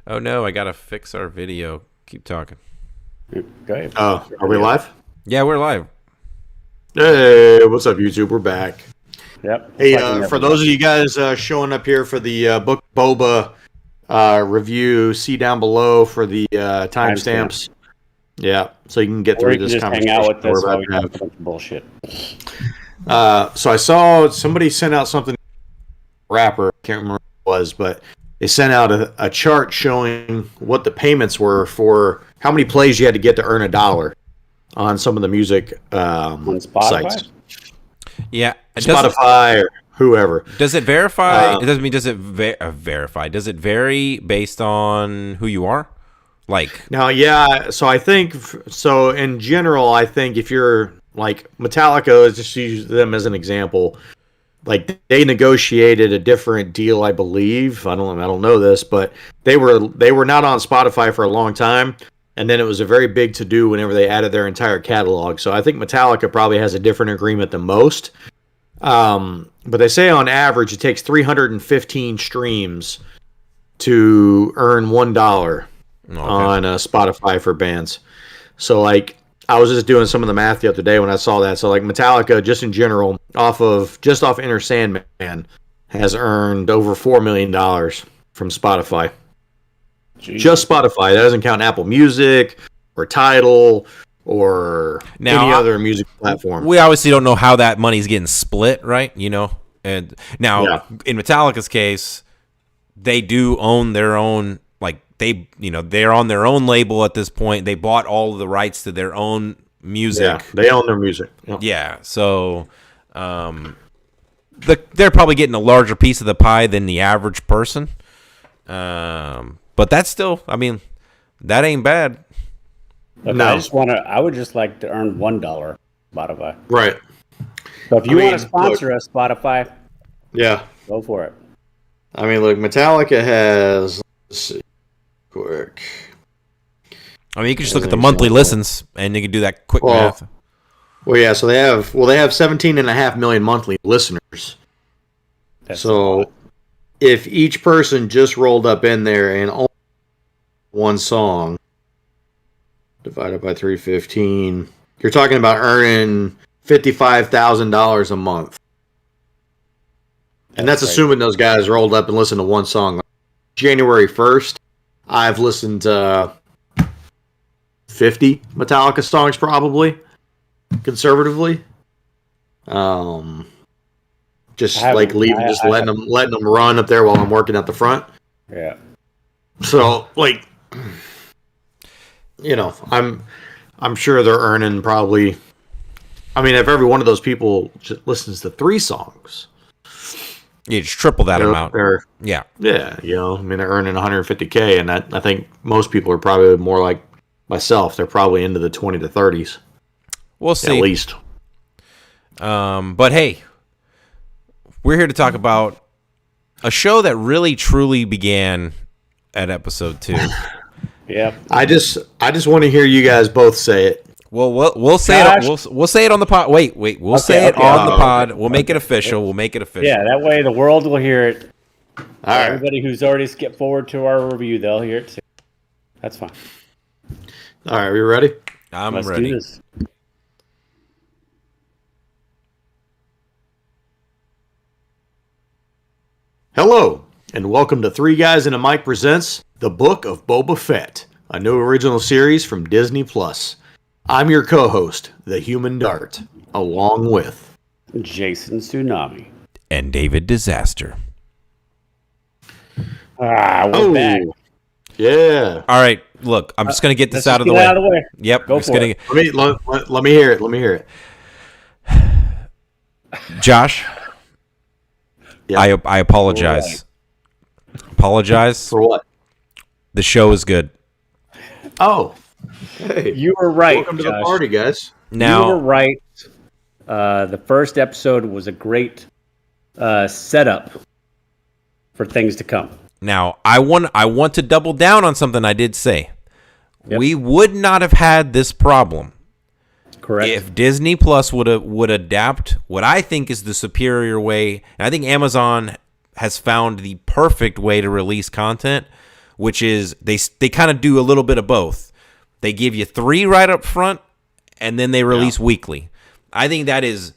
Oh no, I gotta fix our video. Keep talking. Go ahead. Are we live? Yeah, we're live. Hey, what's up, YouTube? We're back. Yep. Hey, for those of you guys showing up here for the Book Boba review, see down below for the timestamps. Yeah, so you can get through this conversation. Hang out with us while we talk a bunch of bullshit. So I saw somebody sent out something. Rapper, I can't remember what it was, but they sent out a chart showing what the payments were for how many plays you had to get to earn $1 on some of the music On Spotify? sites. Yeah, Spotify or whoever. Does it verify? It doesn't mean does it verify? Does it vary based on who you are? Like Now, yeah. So I think so. In general, I think if you're like Metallica, let's just use them as an example. Like they negotiated a different deal, I believe. I don't know this, but they were not on Spotify for a long time, and then it was a very big to do whenever they added their entire catalog. So I think Metallica probably has a different agreement than most. But they say on average it takes 315 streams to earn $1 on Spotify for bands. So like I was just doing some of the math the other day when I saw that. So like Metallica, just in general, off Enter Sandman, has earned over $4 million from Spotify. Jeez. Just Spotify. That doesn't count Apple Music or Tidal or any other music platform. We obviously don't know how that money's getting split, right? You know, and now in Metallica's case, they do own their own. They're on their own label at this point. They bought all of the rights to their own music. Yeah, they own their music. Yep. Yeah, so they're probably getting a larger piece of the pie than the average person. But that's still, I mean, that ain't bad. Look, no. I would just like to earn $1 Spotify. Right. So if you want to sponsor us, Spotify, go for it. I mean, look, Metallica has, let's see. Quick. I mean, you can just look at the monthly listens, and you can do that quick math. Well, yeah. So they have 17.5 million monthly listeners. So if each person just rolled up in there and only one song divided by 315, you're talking about earning $55,000 a month, and that's assuming those guys rolled up and listened to one song. January 1st. I've listened to 50 Metallica songs, probably, conservatively. Just letting them run up there while I'm working at the front. Yeah. So, like, you know, I'm sure they're earning probably. I mean, if every one of those people just listens to 3 songs. You just triple that amount. Yeah, you know, I mean, they're earning $150K, and I think most people are probably more like myself. They're probably into the 20 to 30s. We'll see. At least. But hey, we're here to talk about a show that really truly began at episode 2. Yeah. I just want to hear you guys both say it. Well, we'll say it. We'll say it on the pod. Wait. We'll say it on the pod. We'll make it official. We'll make it official. Yeah, that way the world will hear it. All right. Everybody who's already skipped forward to our review, they'll hear it too. That's fine. All right, we ready? Let's ready. Do this. Hello, and welcome to Three Guys and a Mic presents The Book of Boba Fett, a new original series from Disney+. I'm your co-host, the Human Dart, along with Jason Tsunami and David Disaster. We're back. Yeah. All right, look, I'm just gonna get this out of the way. Yep, go for it. Let me hear it. Let me hear it. Josh, yep. I apologize. Apologize for what? The show is good. Oh. Hey, you were right. Welcome to Josh. the party, guys. Now, you were right. The first episode was a great setup for things to come. Now, I want to double down on something I did say. Yep. We would not have had this problem. Correct. If Disney Plus would adapt what I think is the superior way, and I think Amazon has found the perfect way to release content, which is they kind of do a little bit of both. They give you 3 right up front, and then they release weekly. I think that is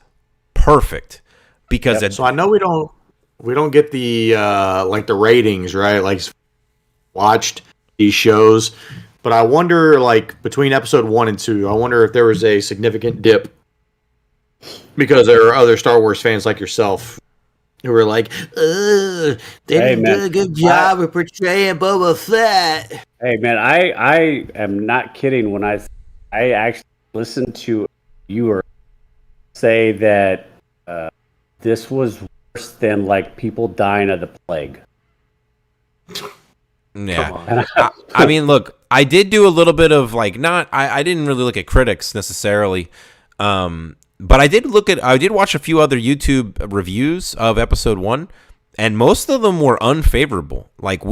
perfect because so I know we don't get the like the ratings, right? Like watched these shows, but I wonder, like, between episode 1 and 2, I wonder if there was a significant dip because there are other Star Wars fans like yourself who were like, they didn't do a good job of portraying Boba Fett. Hey man, I am not kidding when I actually listened to you say that this was worse than like people dying of the plague. Yeah. I mean, look, I did do a little bit of like I didn't really look at critics necessarily. But I did watch a few other YouTube reviews of episode 1, and most of them were unfavorable. Like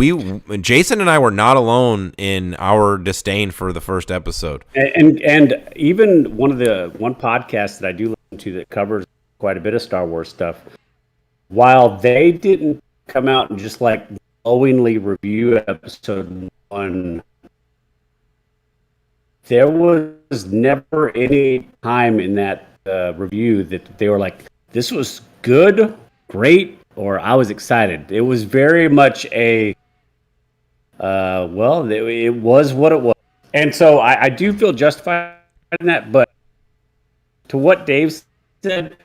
Jason and I were not alone in our disdain for the first episode. And even one podcast that I do listen to that covers quite a bit of Star Wars stuff, while they didn't come out and just like glowingly review episode 1, there was never any time in that review that they were like, this was good, great, or I was excited. It was very much a it was what it was. And so I do feel justified in that, but to what Dave said,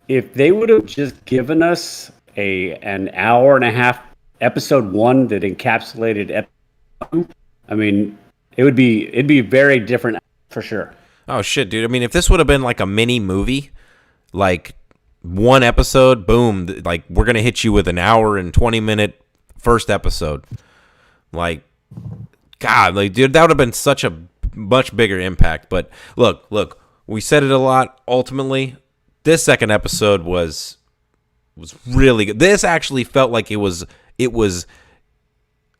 if they would have just given us an hour and a half episode 1 that encapsulated episode 2, I mean, it'd be very different for sure. Oh shit, dude. I mean, if this would have been like a mini movie, like 1 episode, boom, like we're going to hit you with an hour and 20-minute first episode. Like, God, like, dude, that would have been such a much bigger impact. But look, we said it a lot. Ultimately, this second episode was really good. This actually felt like it was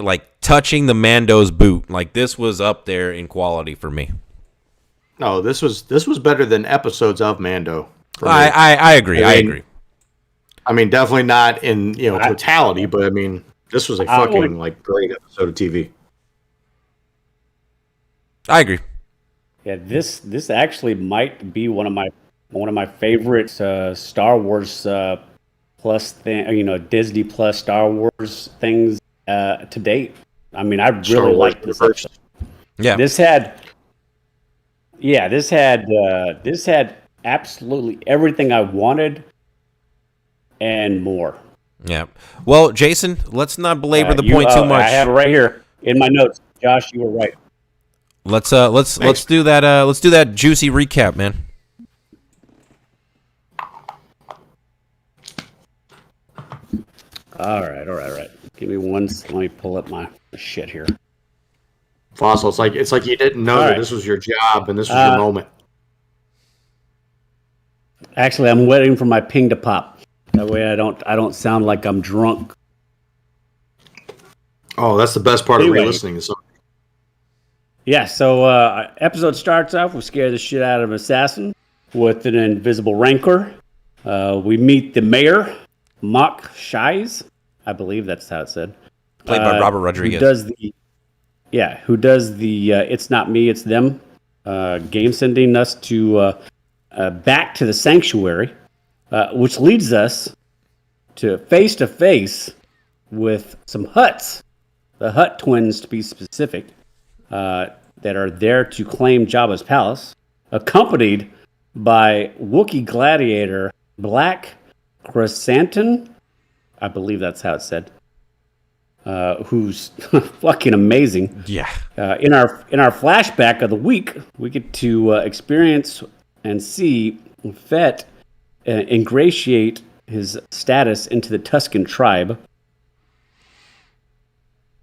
like touching the Mando's boot. Like, this was up there in quality for me. No, this was better than episodes of Mando. I agree. I agree. I mean, definitely not in totality, but I mean, this was a fucking like great episode of TV. I agree. Yeah, this actually might be one of my favorite Star Wars plus thing, Disney plus Star Wars things to date. I mean, I really liked this episode. Yeah, this had absolutely everything I wanted and more. Yeah. Well, Jason, let's not belabor the point too much. I have it right here in my notes. Josh, you were right. Let's do that juicy recap, man. All right. Give me one. Let me pull up my shit here. Fossil, it's like you didn't know that this was your job and this was your moment. Actually, I'm waiting for my ping to pop. That way, I don't sound like I'm drunk. Oh, that's the best part of re-listening. Yeah. So, episode starts off. We scare the shit out of an assassin with an invisible rancor. We meet the mayor, Mock Shies. I believe that's how it said. Played by Robert Rodriguez. Who does the It's Not Me, It's Them game, sending us to back to the sanctuary, which leads us to face with some Hutts, the Hutt twins to be specific, that are there to claim Jabba's palace, accompanied by Wookiee gladiator Black Chrysanthemum. I believe that's how it's said. Who's fucking amazing. Yeah. In our flashback of the week, we get to experience and see Fett ingratiate his status into the Tusken tribe,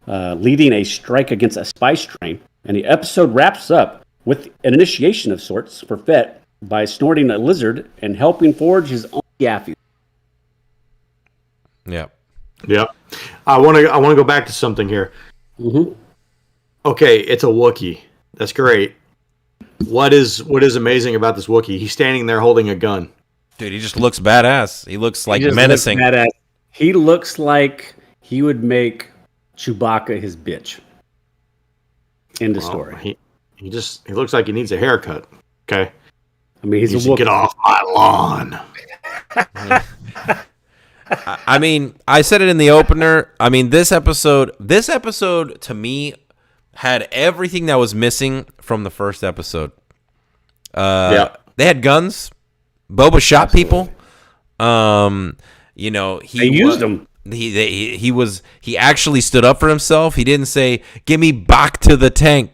leading a strike against a spice train. And the episode wraps up with an initiation of sorts for Fett by snorting a lizard and helping forge his own Yaffe. Yeah. Yeah. I want to go back to something here. Mm-hmm. Okay, it's a Wookiee. That's great. What is amazing about this Wookiee? He's standing there holding a gun. Dude, he just looks badass. He looks like menacing. He looks like he would make Chewbacca his bitch. End of story. He looks like he needs a haircut. Okay. I mean, he's a Wookiee. Get off my lawn. I mean, I said it in the opener. I mean, this episode to me had everything that was missing from the first episode. They had guns. Boba shot people. He used them. He actually stood up for himself. He didn't say, "Give me back to the tank."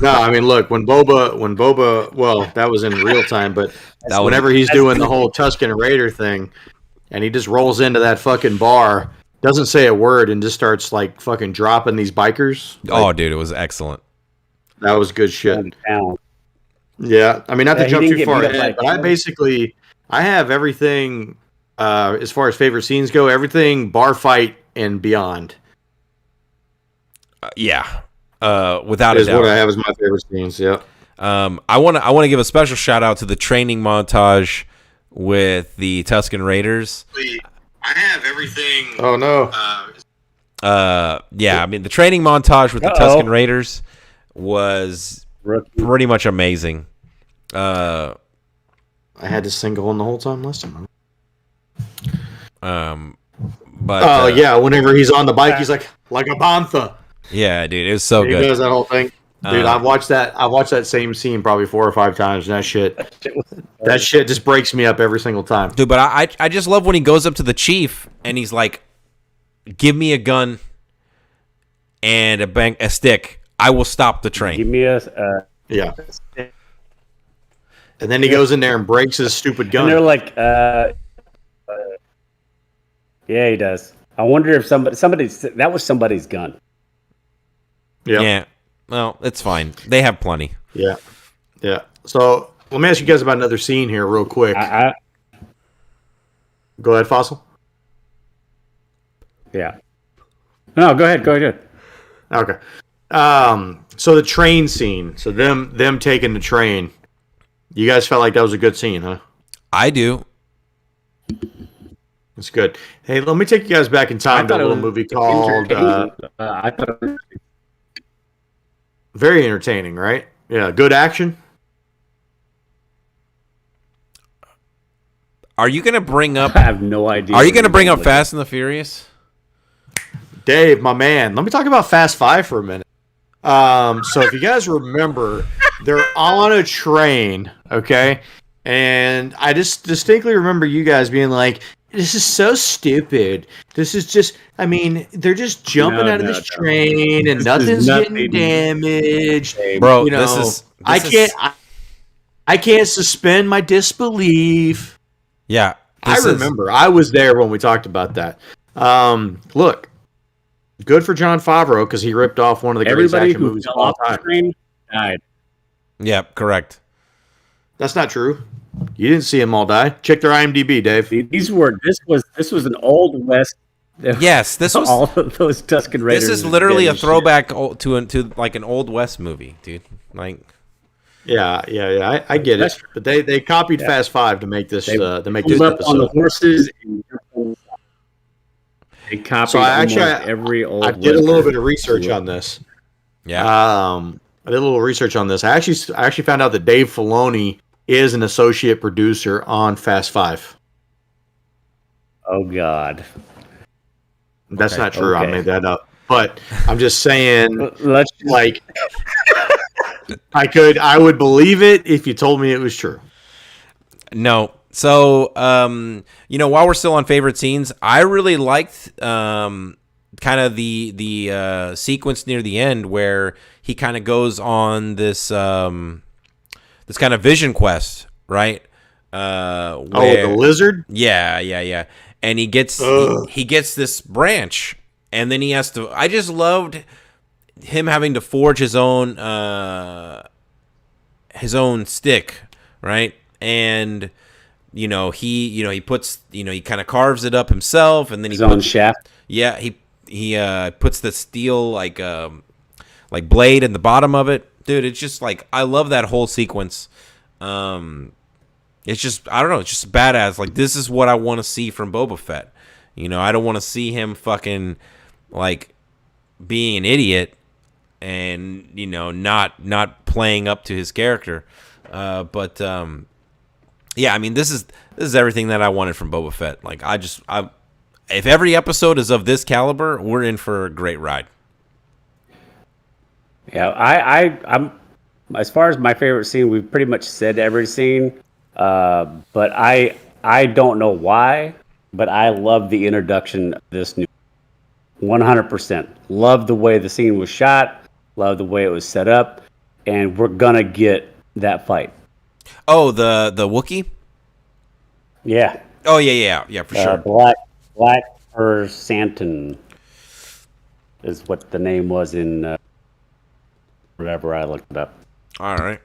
No, I mean, look, when Boba, well, that was in real time, but whenever he's doing the whole Tusken Raider thing, and he just rolls into that fucking bar, doesn't say a word, and just starts like fucking dropping these bikers. Oh, dude, it was excellent. That was good shit. Yeah, I mean, not to jump too far ahead, but I have everything as far as favorite scenes go, everything bar fight and beyond. Without a doubt, what I have as my favorite scenes. Yeah. I want to give a special shout out to the training montage with the Tusken Raiders. I have everything. Oh no. I mean, the training montage with the Tusken Raiders was pretty much amazing. I had to single in the whole time last time. Whenever he's on the bike, he's like a bantha. Yeah, dude, it was so good. He does that whole thing. Dude, I've watched that same scene probably 4 or 5 times, and that shit just breaks me up every single time. Dude, but I just love when he goes up to the chief and he's like, "Give me a gun and a stick. I will stop the train." Give me a stick. And then he goes in there and breaks his stupid gun. And they're like, yeah, he does. I wonder if that was somebody's gun. Yeah. Well, it's fine. They have plenty. Yeah. So let me ask you guys about another scene here real quick. Go ahead, Fossil. Yeah. No, go ahead. Okay. So the train scene. So them taking the train. You guys felt like that was a good scene, huh? I do. It's good. Hey, let me take you guys back in time to a little movie called... I thought it was very entertaining, right? Yeah, good action. Are you going to bring up... I have no idea. Are you going to bring up Fast and the Furious? Dave, my man, let me talk about Fast 5 for a minute. So if you guys remember, they're on a train, okay? And I just distinctly remember you guys being like, "This is so stupid. This is just, I mean, they're just jumping out of this train and nothing's getting damaged." Bro, I can't suspend my disbelief. Yeah. I remember. I was there when we talked about that. Look, good for Jon Favreau because he ripped off one of the greatest action movies of all time. Died. Yeah, correct. That's not true. You didn't see them all die. Check their IMDb, Dave. This was an Old West. Yes, this was all of those Tusken Raiders. This is literally a throwback to like an Old West movie, dude. Like, yeah. I get it, but they copied Fast 5 to make this They episode. On the horses. They copied every old. I did a little bit of research on this. Yeah. I did a little research on this. I actually found out that Dave Filoni is an associate producer on Fast 5. Oh God. That's not true. Okay. I made that up. But I'm just saying, I would believe it if you told me it was true. No. So, while we're still on favorite scenes, I really liked kind of the sequence near the end where he kind of goes on this this kind of vision quest, right? The lizard? Yeah. And he gets this branch, and then he has to. I just loved him having to forge his own stick, right? And he puts he kind of carves it up himself, and then his own shaft. Yeah, he puts the steel like blade in the bottom of it. Dude, it's just like I love that whole sequence. It's just I don't know, it's just badass. Like this is what I want to see from Boba Fett. I don't want to see him fucking like being an idiot and not playing up to his character. But yeah, I mean, this is everything that I wanted from Boba Fett. Like, if every episode is of this caliber, we're in for a great ride. Yeah, I'm as far as my favorite scene, we've pretty much said every scene. But I don't know why, but I love the introduction of this new 100%. Love the way the scene was shot, love the way it was set up, and we're gonna get that fight. Oh, the Wookiee? Yeah. Oh yeah, for sure. Black Santon is what the name was in whatever I looked it up. All right.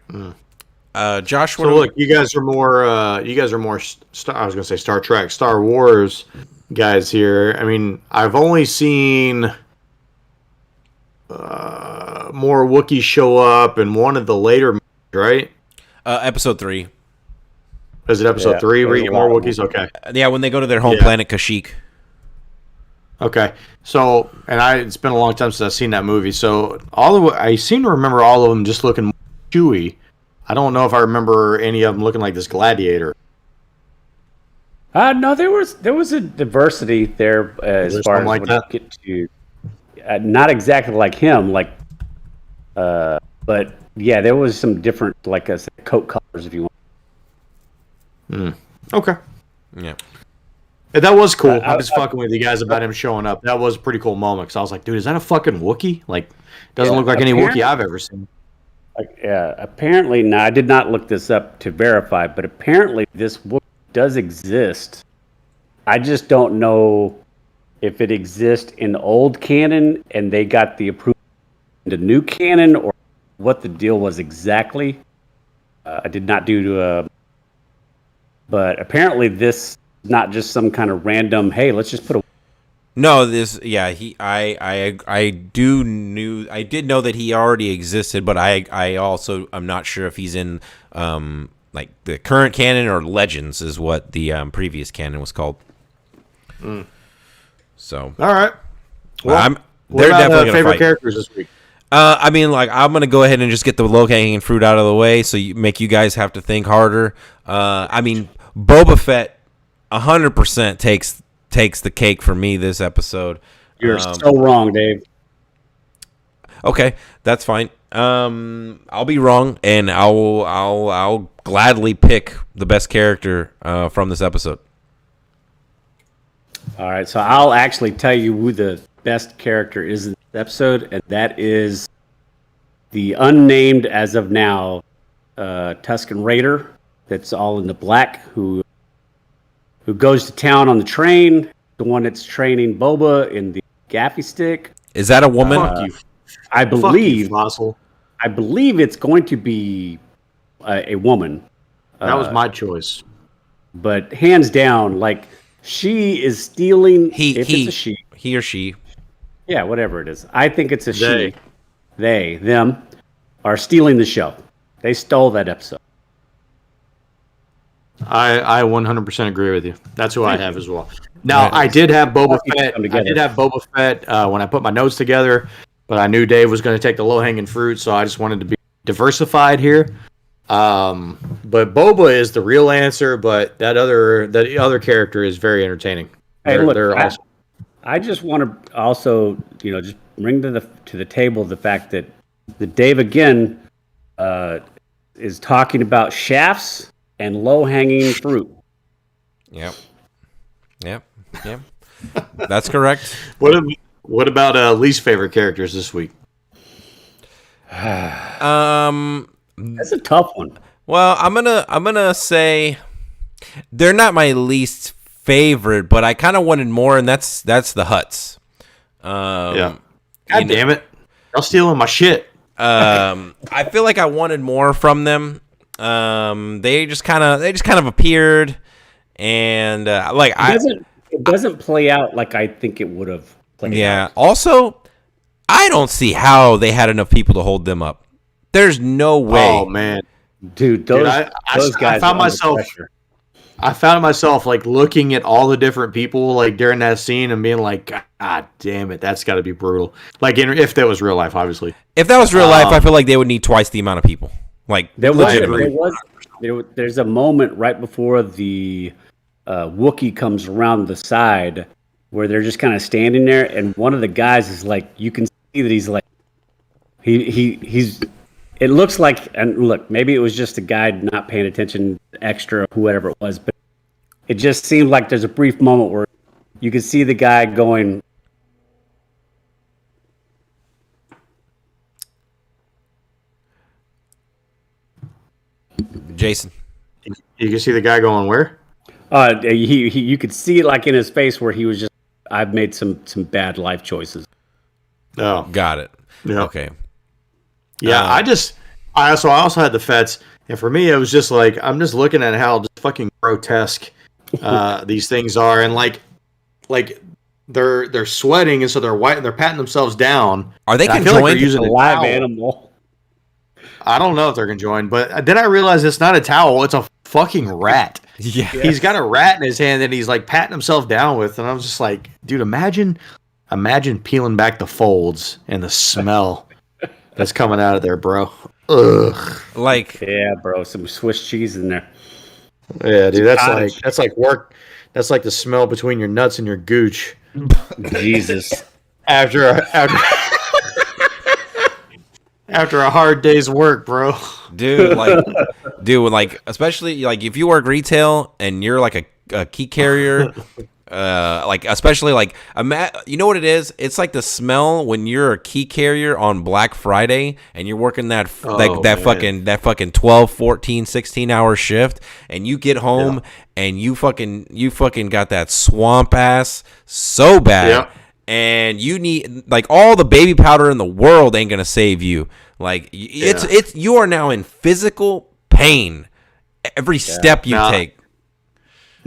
Josh, so look, you guys are more I was gonna say Star Trek, Star Wars guys here. I mean, I've only seen more Wookiees show up in one of the later movies, right? Episode 3. Is it episode 3 where you get more Wookiees? Okay. Yeah, when they go to their home planet, Kashyyyk. Okay. So, it's been a long time since I've seen that movie. So, I seem to remember all of them just looking chewy. I don't know if I remember any of them looking like this gladiator. No, there was a diversity there as far as when I get to not exactly like him, but yeah, there was some different, like I said, coat colors if you want. Okay. Yeah. And that was cool. I was fucking with you guys about him showing up. That was a pretty cool moment. Because I was like, dude, is that a fucking Wookiee? Like, doesn't look like any Wookiee I've ever seen. Apparently, now I did not look this up to verify, but apparently this Wookiee does exist. I just don't know if it exists in old canon and they got the approval in the new canon or what the deal was exactly. I did not but apparently this is not just some kind of random, hey, let's just put a... No, I did know that he already existed, but I also I'm not sure if he's in like the current canon or Legends is what the previous canon was called. So all right, well, they're definitely favorite characters this week. I mean, like, I'm gonna go ahead and just get the low-hanging fruit out of the way, so you guys have to think harder. I mean, Boba Fett 100% takes the cake for me this episode. You're so wrong, Dave. Okay, that's fine. I'll be wrong, and I'll gladly pick the best character from this episode. All right, so I'll actually tell you who the best character is in this episode, and that is the unnamed, as of now, Tusken Raider. That's all in the black, who goes to town on the train, the one that's training Boba in the gaffy stick. Is that a woman? I believe. Fossil. I believe it's going to be a woman. That was my choice. But hands down, like, she is stealing. It's a she. He or she. Yeah, whatever it is. I think it's a she. Them are stealing the show. They stole that episode. I 100% agree with you. That's who I have as well. Now, I did have Boba Fett. I did have Boba Fett when I put my notes together, but I knew Dave was going to take the low-hanging fruit, so I just wanted to be diversified here. But Boba is the real answer, but that other character is very entertaining. Hey, look, awesome. I just want to also, just bring to the table the fact that Dave again is talking about shafts and low-hanging fruit. Yep. That's correct. What about least favorite characters this week? That's a tough one. Well, I'm gonna say they're not my least favorite, but I kind of wanted more, and that's the Hutts. Yeah. God damn it! Y'all stealing my shit. I feel like I wanted more from them. They just kind of appeared, and it doesn't play out like I think it would have played out. Yeah. Also, I don't see how they had enough people to hold them up. There's no way. Oh man, dude, those guys. I found myself. I found myself like looking at all the different people like during that scene and being like, God damn it, that's got to be brutal. Like if that was real life, obviously. If that was real life, I feel like they would need twice the amount of people. Like there's a moment right before the Wookiee comes around the side where they're just kind of standing there, and one of the guys is like, you can see that he's like, he's. It looks like, and look, maybe it was just a guy not paying attention, extra, whoever it was, but it just seemed like there's a brief moment where you could see the guy going. Jason, you can see the guy going where? You could see it like in his face where he was just, I've made some bad life choices. Oh, got it. Yeah. Okay. Yeah, I also had the Fets, and for me, it was just like I'm just looking at how just fucking grotesque these things are, and like they're sweating, and so they're white, and they're patting themselves down. Are they conjoined? I feel like they're using a live animal. I don't know if they're conjoined, but then I realized it's not a towel; it's a fucking rat. Yeah, he's got a rat in his hand that he's like patting himself down with, and I was just like, dude, imagine peeling back the folds and the smell that's coming out of there, bro. Ugh. Like, yeah, bro, some Swiss cheese in there. Yeah, dude, that's like work. That's like the smell between your nuts and your gooch. Jesus. After a hard day's work, bro. Dude, like, especially like if you work retail and you're like a key carrier, like especially like you know what it is? It's like the smell when you're a key carrier on Black Friday and you're working that fucking 12, 14, 16 hour shift, and you get home and you fucking got that swamp ass so bad. Yeah. And you need, like, all the baby powder in the world ain't gonna save you. Like, it's you are now in physical pain every step you take.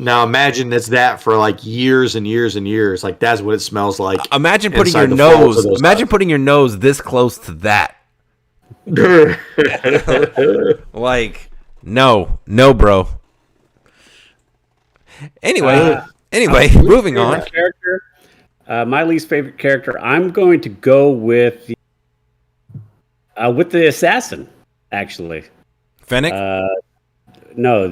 Now imagine it's that for like years and years and years. Like that's what it smells like. Imagine putting your nose. Imagine putting your nose this close to that. Like, no, bro. Anyway, moving on. Character. My least favorite character, I'm going to go with the assassin, actually. Fennec? No.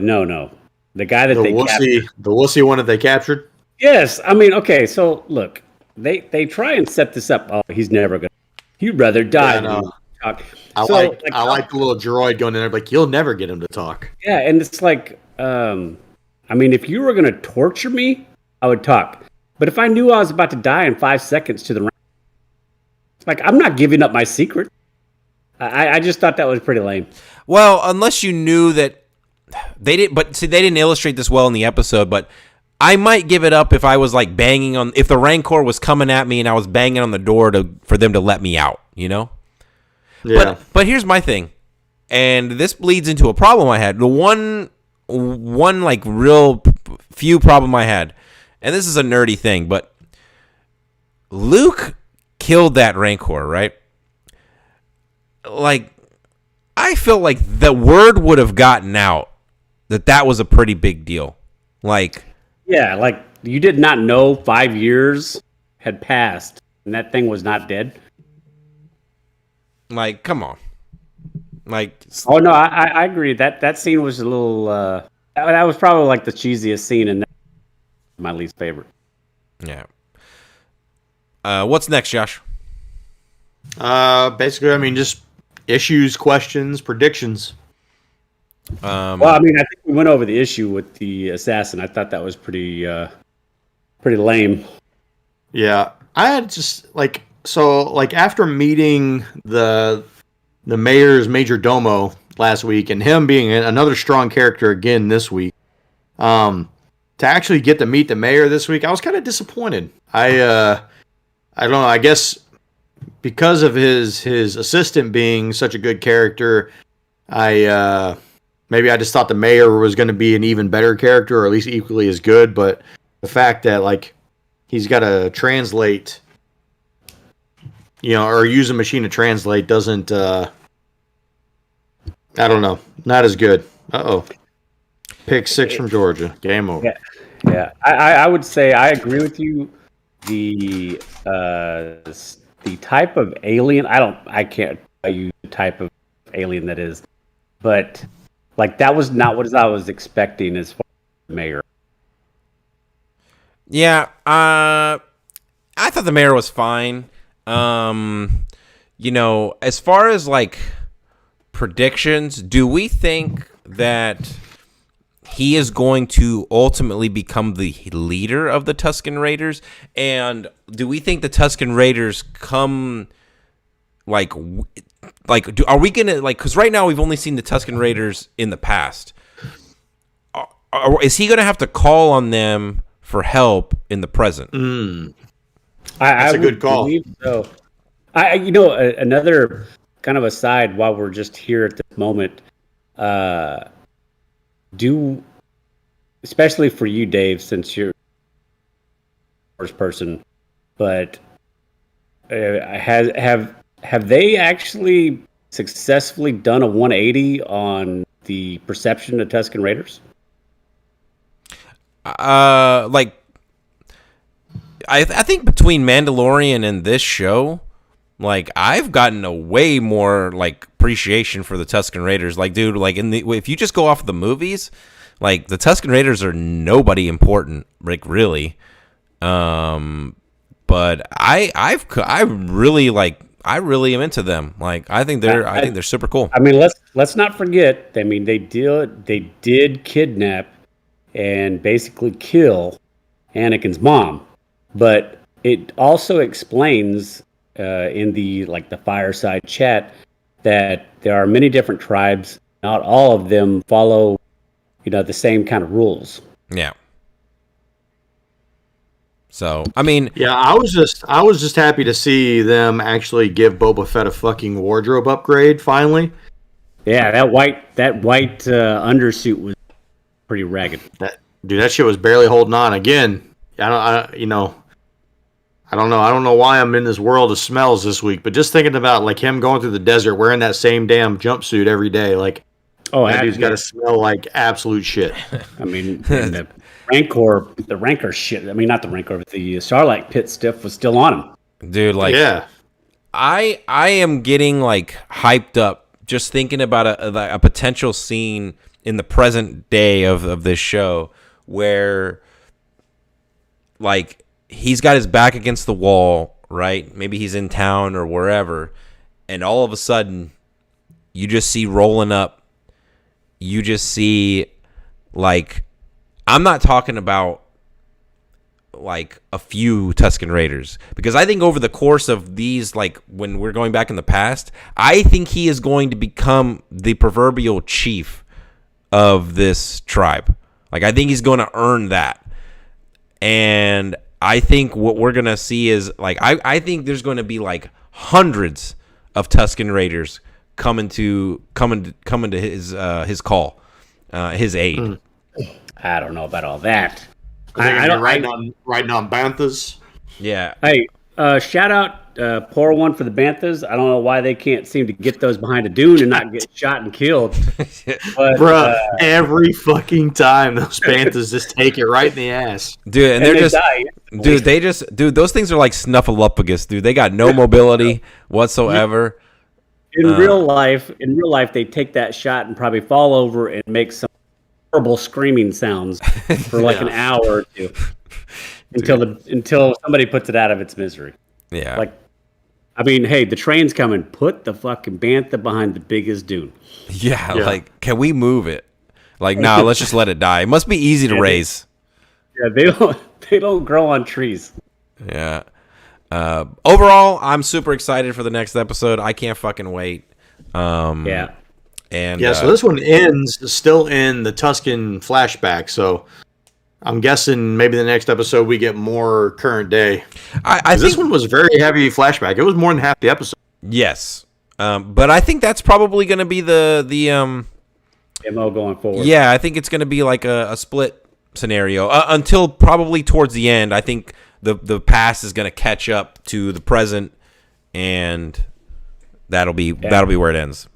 The guy that they captured. The wussy one that they captured? Yes. I mean, okay, so look, they try and set this up. Oh, he's never going to. He'd rather die than talk. I like the little droid going in there, like, you'll never get him to talk. Yeah, and it's like, I mean, if you were going to torture me, I would talk. But if I knew I was about to die in 5 seconds to the round, like, I'm not giving up my secret. I just thought that was pretty lame. Well, unless you knew that they didn't, but see, they didn't illustrate this well in the episode, but I might give it up if I was like banging on, if the Rancor was coming at me and I was banging on the door for them to let me out, you know? Yeah. But here's my thing, and this leads into a problem I had. The one like real few problem I had, and this is a nerdy thing, but Luke killed that Rancor, right? Like, I feel like the word would have gotten out that was a pretty big deal. Like, yeah, like you did not know 5 years had passed and that thing was not dead. Like, come on. Like, oh no, I agree. That scene was a little. That was probably like the cheesiest scene, and my least favorite. Yeah. What's next, Josh? Basically, I mean, just issues, questions, predictions. Well, I mean, I think we went over the issue with the assassin. I thought that was pretty lame. Yeah, I had just like after meeting the mayor's major domo last week, and him being another strong character again this week, to actually get to meet the mayor this week, I was kind of disappointed. I don't know. I guess because of his assistant being such a good character, maybe I just thought the mayor was going to be an even better character, or at least equally as good. But the fact that like he's got to translate, or use a machine to translate doesn't. I don't know. Not as good. Uh-oh. Pick 6 from Georgia. Game over. Yeah. I would say I agree with you. The type of alien, I can't tell you the type of alien that is, but like that was not what I was expecting as far as the mayor. Yeah, I thought the mayor was fine. You know, as far as like predictions, do we think that he is going to ultimately become the leader of the Tusken Raiders? And do we think the Tusken Raiders come are we gonna because right now we've only seen the Tusken Raiders in the past. Is he gonna have to call on them for help in the present? That's a good call. So. Another kind of aside while we're just here at this moment, especially for you, Dave, since you're the first person, but have they actually successfully done a 180 on the perception of Tusken Raiders? I think between Mandalorian and this show, like I've gotten a way more like appreciation for the Tusken Raiders. Like, dude, like if you just go off of the movies, like the Tusken Raiders are nobody important, like really. But I really am into them. Like I think they're super cool. I mean, let's not forget. I mean, they did kidnap and basically kill Anakin's mom, but it also explains in the fireside chat that there are many different tribes. Not all of them follow, the same kind of rules. Yeah. So, I mean, yeah, I was just happy to see them actually give Boba Fett a fucking wardrobe upgrade finally. Yeah, that white undersuit was pretty ragged. That shit was barely holding on. Again, I don't know why I'm in this world of smells this week, but just thinking about like him going through the desert wearing that same damn jumpsuit every day, like that dude's got to smell like absolute shit. I mean, the Rancor shit. I mean, not the Rancor, but the Starlight Pit stuff was still on him. Dude, like, yeah, I am getting like hyped up just thinking about a potential scene in the present day of this show where, like, he's got his back against the wall, right? Maybe he's in town or wherever, and all of a sudden, you just see rolling up. You just see, like, I'm not talking about like a few Tusken Raiders, because I think over the course of these, like when we're going back in the past, I think he is going to become the proverbial chief of this tribe. Like, I think he's going to earn that. And I think what we're going to see is like, I think there's going to be like hundreds of Tusken Raiders coming to his call, his aid. I don't know about all that. I don't writing on Banthas. Yeah. Hey, shout out, pour one for the Banthas. I don't know why they can't seem to get those behind a dune and not get shot and killed. But, bruh, every fucking time those Banthas just take it right in the ass, dude. And they're those things are like snuffleupagus, dude. They got no mobility whatsoever. In real life, they take that shot and probably fall over and make some horrible screaming sounds for like an hour or two until somebody puts it out of its misery. Yeah. Like, I mean, hey, the train's coming. Put the fucking bantha behind the biggest dune. Yeah. Like, can we move it? Like, nah, let's just let it die. It must be easy to raise. Yeah, they don't grow on trees. Yeah. Overall, I'm super excited for the next episode. I can't fucking wait. Yeah. And so this one ends still in the Tusken flashback. So I'm guessing maybe the next episode we get more current day. I think this one was very heavy flashback. It was more than half the episode. Yes, but I think that's probably going to be the MO going forward. Yeah, I think it's going to be like a split scenario until probably towards the end. I think the past is going to catch up to the present, and that'll be where it ends.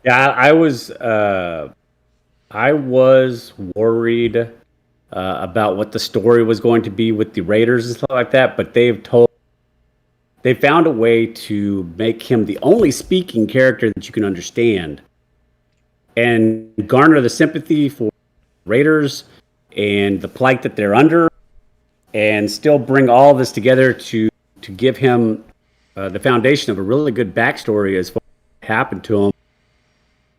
Yeah, I was I was worried about what the story was going to be with the Raiders and stuff like that, but they found a way to make him the only speaking character that you can understand and garner the sympathy for Raiders and the plight that they're under, and still bring all this together to give him the foundation of a really good backstory as far as what happened to him,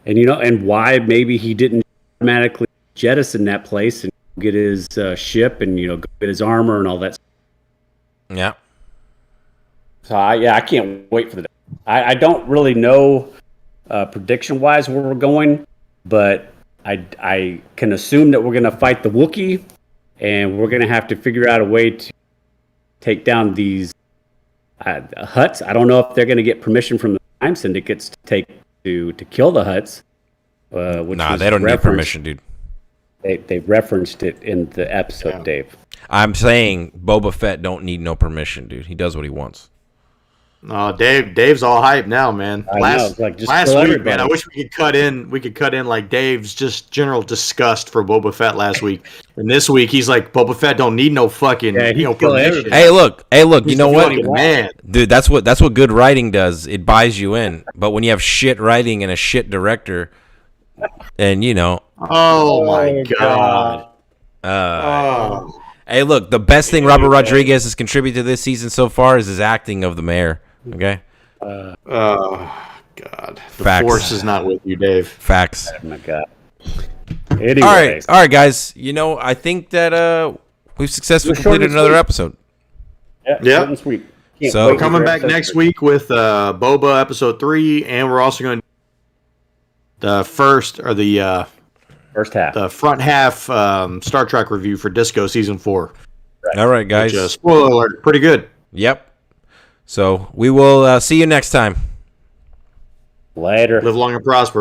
and and why maybe he didn't automatically jettison that place and get his ship and go get his armor and all that. Yeah. So I can't wait for the. I don't really know prediction wise where we're going, but I can assume that we're going to fight the Wookiee, and we're going to have to figure out a way to take down these Hutts. I don't know if they're going to get permission from the crime syndicates to kill the Hutts. Nah, they don't need permission, dude. They referenced it in the episode, Dave. I'm saying Boba Fett don't need no permission, dude. He does what he wants. No, Dave's all hype now, man. Last week, man, I wish we could cut in like Dave's just general disgust for Boba Fett last week. And this week he's like, Boba Fett don't need no fucking permission. Hey, look, you know what? Man. Dude, that's what good writing does. It buys you in. But when you have shit writing and a shit director, and oh my god. Hey, look, the best thing Robert Rodriguez has contributed to this season so far is his acting of the mayor. Okay. Oh God. The force is not with you, Dave. Facts. Oh my God. Anyways. All right, guys. I think that we've successfully completed another episode. Yeah. Sweet. So we're coming back next week with Boba episode 3, and we're also going to the first half, the front half Star Trek review for Disco season 4. Right. All right, guys. Which, spoiler alert, pretty good. Yep. So we will see you next time. Later. Live long and prosper.